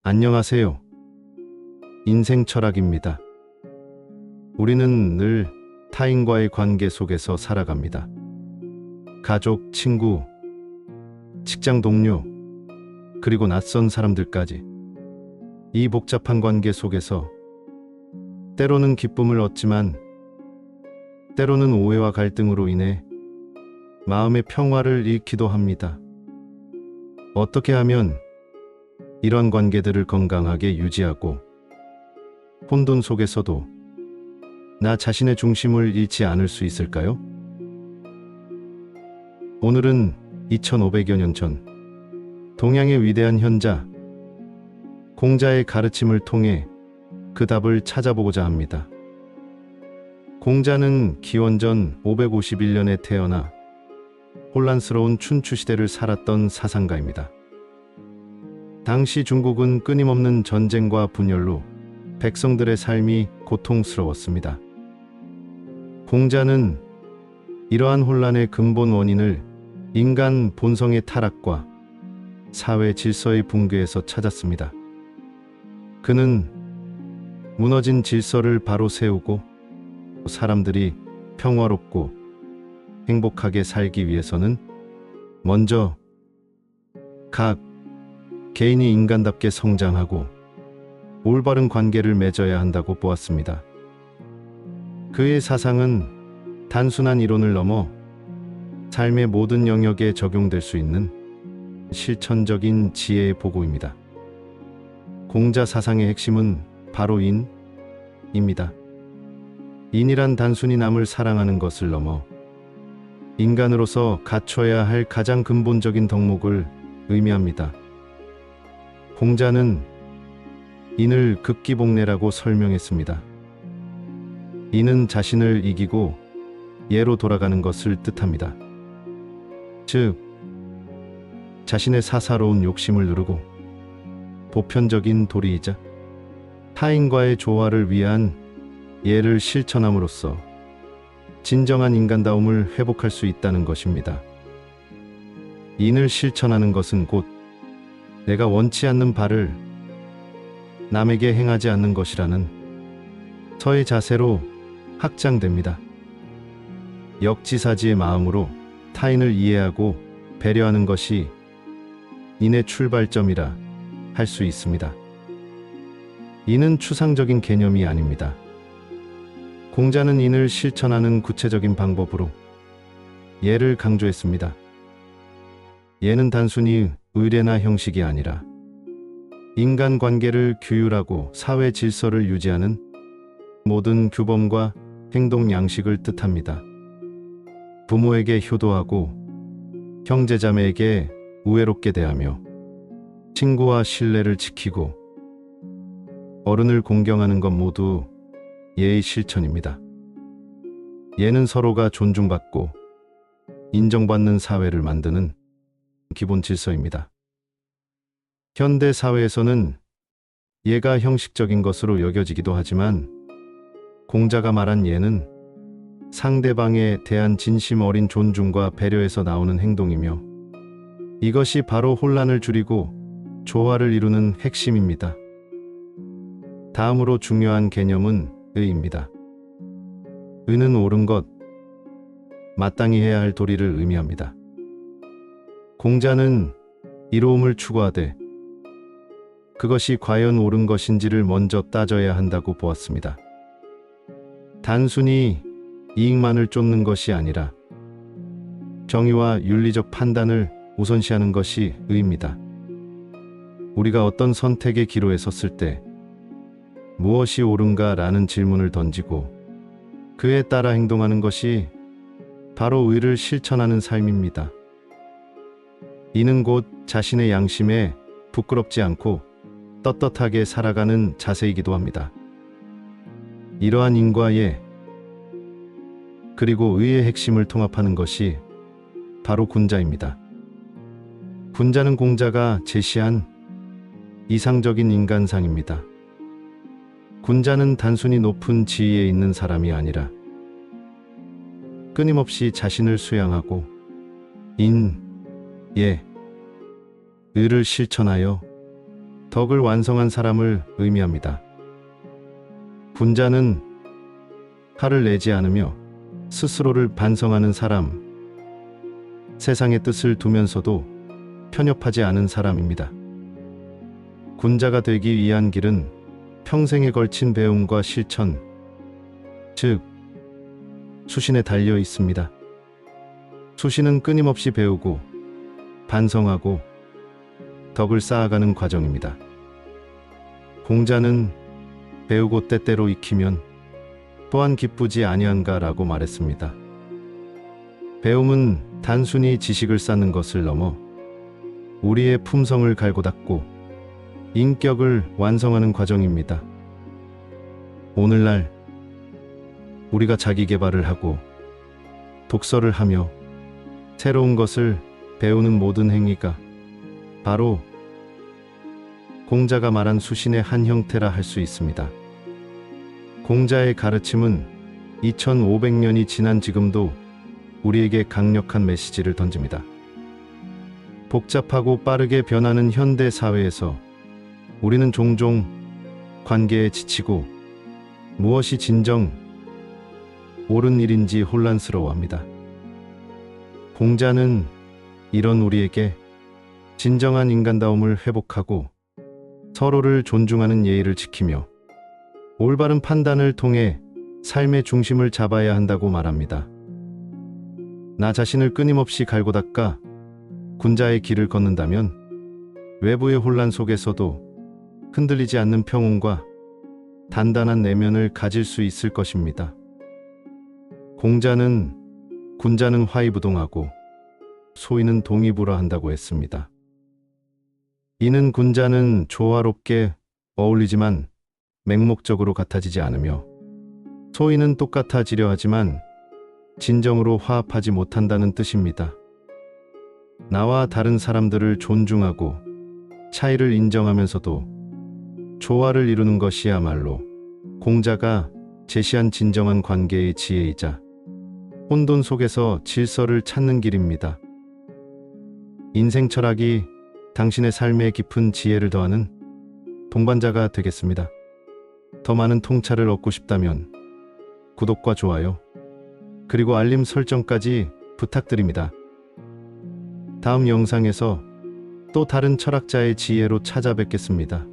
안녕하세요. 인생 철학입니다. 우리는 늘 타인과의 관계 속에서 살아갑니다. 가족, 친구, 직장 동료, 그리고 낯선 사람들까지. 이 복잡한 관계 속에서 때로는 기쁨을 얻지만 때로는 오해와 갈등으로 인해 마음의 평화를 잃기도 합니다. 어떻게 하면 이런 관계들을 건강하게 유지하고 혼돈 속에서도 나 자신의 중심을 잃지 않을 수 있을까요? 오늘은 2500여 년 전 동양의 위대한 현자 공자의 가르침을 통해 그 답을 찾아보고자 합니다. 공자는 기원전 551년에 태어나 혼란스러운 춘추 시대를 살았던 사상가입니다. 당시 중국은 끊임없는 전쟁과 분열로 백성들의 삶이 고통스러웠습니다. 공자는 이러한 혼란의 근본 원인을 인간 본성의 타락과 사회 질서의 붕괴에서 찾았습니다. 그는 무너진 질서를 바로 세우고 사람들이 평화롭고 행복하게 살기 위해서는 먼저 각 개인이 인간답게 성장하고 올바른 관계를 맺어야 한다고 보았습니다. 그의 사상은 단순한 이론을 넘어 삶의 모든 영역에 적용될 수 있는 실천적인 지혜의 보고입니다. 공자 사상의 핵심은 바로 인입니다. 인이란 단순히 남을 사랑하는 것을 넘어 인간으로서 갖춰야 할 가장 근본적인 덕목을 의미합니다. 공자는 인을 극기복례라고 설명했습니다. 인은 자신을 이기고 예로 돌아가는 것을 뜻합니다. 즉, 자신의 사사로운 욕심을 누르고 보편적인 도리이자 타인과의 조화를 위한 예를 실천함으로써 진정한 인간다움을 회복할 수 있다는 것입니다. 인을 실천하는 것은 곧 내가 원치 않는 바를 남에게 행하지 않는 것이라는 서의 자세로 확장됩니다. 역지사지의 마음으로 타인을 이해하고 배려하는 것이 인의 출발점이라 할 수 있습니다. 인은 추상적인 개념이 아닙니다. 공자는 인을 실천하는 구체적인 방법으로 예를 강조했습니다. 예는 단순히 의례나 형식이 아니라 인간관계를 규율하고 사회 질서를 유지하는 모든 규범과 행동 양식을 뜻합니다. 부모에게 효도하고 형제자매에게 우애롭게 대하며 친구와 신뢰를 지키고 어른을 공경하는 것 모두 예의 실천입니다. 예는 서로가 존중받고 인정받는 사회를 만드는 기본 질서입니다. 현대 사회에서는 예가 형식적인 것으로 여겨지기도 하지만 공자가 말한 예는 상대방에 대한 진심 어린 존중과 배려에서 나오는 행동이며 이것이 바로 혼란을 줄이고 조화를 이루는 핵심입니다. 다음으로 중요한 개념은 의입니다. 의는 옳은 것, 마땅히 해야 할 도리를 의미합니다. 공자는 이로움을 추구하되 그것이 과연 옳은 것인지를 먼저 따져야 한다고 보았습니다. 단순히 이익만을 쫓는 것이 아니라 정의와 윤리적 판단을 우선시하는 것이 의입니다. 우리가 어떤 선택의 기로에 섰을 때 무엇이 옳은가라는 질문을 던지고 그에 따라 행동하는 것이 바로 의를 실천하는 삶입니다. 이는 곧 자신의 양심에 부끄럽지 않고 떳떳하게 살아가는 자세이기도 합니다. 이러한 인과 예, 그리고 의의 핵심을 통합하는 것이 바로 군자입니다. 군자는 공자가 제시한 이상적인 인간상입니다. 군자는 단순히 높은 지위에 있는 사람이 아니라 끊임없이 자신을 수양하고 인, 예, 의를 실천하여 덕을 완성한 사람을 의미합니다. 군자는 화를 내지 않으며 스스로를 반성하는 사람, 세상의 뜻을 두면서도 편협하지 않은 사람입니다. 군자가 되기 위한 길은 평생에 걸친 배움과 실천, 즉 수신에 달려 있습니다. 수신은 끊임없이 배우고 반성하고 덕을 쌓아가는 과정입니다. 공자는 배우고 때때로 익히면 또한 기쁘지 아니한가라고 말했습니다. 배움은 단순히 지식을 쌓는 것을 넘어 우리의 품성을 갈고 닦고 인격을 완성하는 과정입니다. 오늘날 우리가 자기 개발을 하고 독서를 하며 새로운 것을 배우는 모든 행위가 바로 공자가 말한 수신의 한 형태라 할 수 있습니다. 공자의 가르침은 2500년이 지난 지금도 우리에게 강력한 메시지를 던집니다. 복잡하고 빠르게 변하는 현대 사회에서 우리는 종종 관계에 지치고 무엇이 진정 옳은 일인지 혼란스러워합니다. 공자는 이런 우리에게 진정한 인간다움을 회복하고 서로를 존중하는 예의를 지키며 올바른 판단을 통해 삶의 중심을 잡아야 한다고 말합니다. 나 자신을 끊임없이 갈고 닦아 군자의 길을 걷는다면 외부의 혼란 속에서도 흔들리지 않는 평온과 단단한 내면을 가질 수 있을 것입니다. 공자는 군자는 화이부동하고 소인은 동의불허한다고 했습니다. 이는 군자는 조화롭게 어울리지만 맹목적으로 같아지지 않으며 소인은 똑같아지려 하지만 진정으로 화합하지 못한다는 뜻입니다. 나와 다른 사람들을 존중하고 차이를 인정하면서도 조화를 이루는 것이야말로 공자가 제시한 진정한 관계의 지혜이자 혼돈 속에서 질서를 찾는 길입니다. 인생 철학이 당신의 삶에 깊은 지혜를 더하는 동반자가 되겠습니다. 더 많은 통찰을 얻고 싶다면 구독과 좋아요, 그리고 알림 설정까지 부탁드립니다. 다음 영상에서 또 다른 철학자의 지혜로 찾아뵙겠습니다.